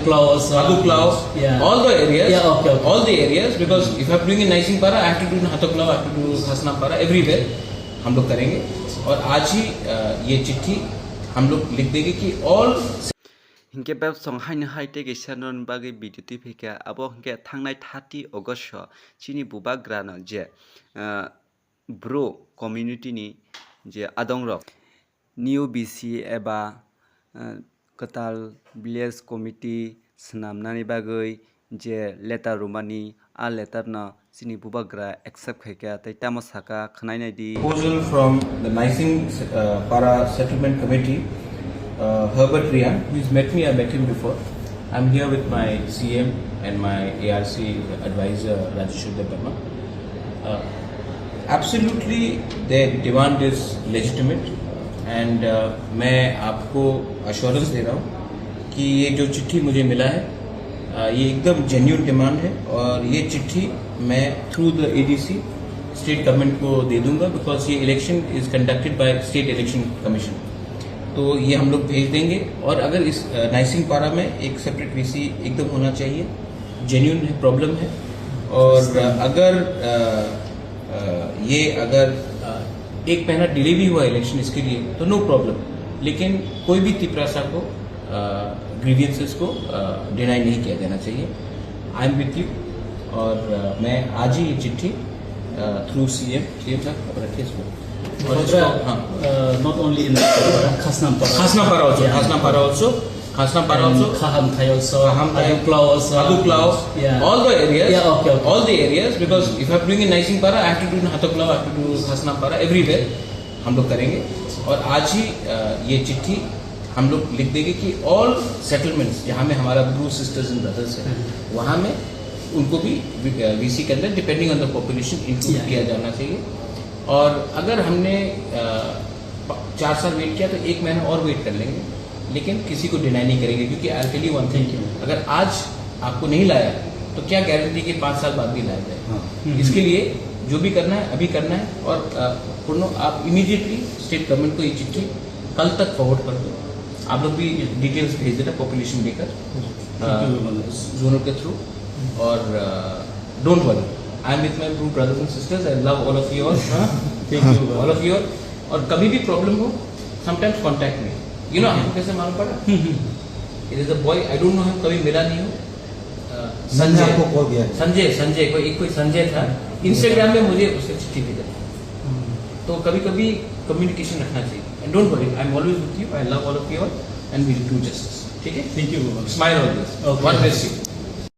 Aduklau also. Aduklau, Yeah. all the areas. Yeah, okay. All the areas, because if I'm doing in Naisingpara, I have to do in Hatuklau, I have to do Khasnampara, everywhere हम लोग करेंगे। और आज ही ये चिट्ठी हम लोग लिख देंगे कि all हिंके बेब संहाइन हाइटे गेसानन बागे बिदुति फेका आबो हिंके थांनाय 30 अगस्त चिनि बुबाग्रानो जे ब्रो कम्युनिटी नि जे आदंरक निउ बीसी एबा कताल विलेज कमिटी सनामनानि बागै जे लेटार रोमानि आ लेटार न चिनि बुबाग्रा एक्सेप्ट फेका तै तामसाका खनायनायदि proposal from the Naisingpara Settlement Committee, Herbert Rian, who's met me, I met him before. I'm here with my CM and my ARC advisor, Rajeshwar Verma. Absolutely, their demand is legitimate, and मैं आपको assurance दे रहा हूँ कि ये जो चिट्ठी मुझे मिला है ये एकदम genuine demand है, और ये चिट्ठी मैं through the ADC state government को दे दूंगा, बिकॉज ये election is conducted by state election commission. तो ये हम लोग भेज देंगे। और अगर इस नाइसिंगपारा में एक सेपरेट वीसी एकदम होना चाहिए, जेन्युइन है, प्रॉब्लम है। और अगर ये अगर एक महीना डिले भी हुआ इलेक्शन इसके लिए तो नो प्रॉब्लम, लेकिन कोई भी तिपरासा को ग्रीवियंसेस को डिनाई नहीं किया जाना चाहिए। आई एम विथ यू, और मैं आज ही ये चिट्ठी through CM तक रखे इसको। Not only in Khasnampara. Khasnampara also. Yeah. Khasnampara also. Khasnampara also. Khahamthai also. Khahamthai. Aduklau also. Aduklau. Yeah. All the areas. Yeah, okay. All the areas, because if I'm doing in Naisingpara, I have to do in Hatuklau, I have to do Khasnampara, everywhere हम लोग करेंगे। और आज ही ये चिट्ठी हम लोग लिख देंगे कि all settlements जहाँ में हमारा ब्रू सिस्टर्स एंड ब्रदर्स है, वहाँ में उनको भी वीसी के अंदर depending on the population include किया जाना चाहिए। और अगर हमने 4 साल वेट किया तो 1 महीना और वेट कर लेंगे, लेकिन किसी को डिनाई नहीं करेंगे, क्योंकि I tell you one thing, अगर आज आपको नहीं लाया तो क्या गारंटी कि 5 साल बाद भी लाया जाए। इसके लिए जो भी करना है अभी करना है। और पूर्ण आप इमीडिएटली स्टेट गवर्नमेंट को ये चिट्ठी कल तक फॉरवर्ड कर दो। आप लोग भी डिटेल्स भेज देना पॉपुलेशन लेकर जोनल के थ्रू। और don't worry, I am with my true brothers and sisters, I love all of you all, all of you. और कभी भी प्रॉब्लम हो sometimes contact me, you know हमको कैसे मालूम पड़ा, it is a boy, I don't know him, कभी मिला नहीं हो। संजय कोई संजय था, इंस्टाग्राम में मुझे उससे चिट्ठी भेजा। तो कभी कभी कम्युनिकेशन रखना चाहिए, and don't worry, I am always with you, I love all of you all, and we will do justice. ठीक है, Thank you. Smile always, God bless you.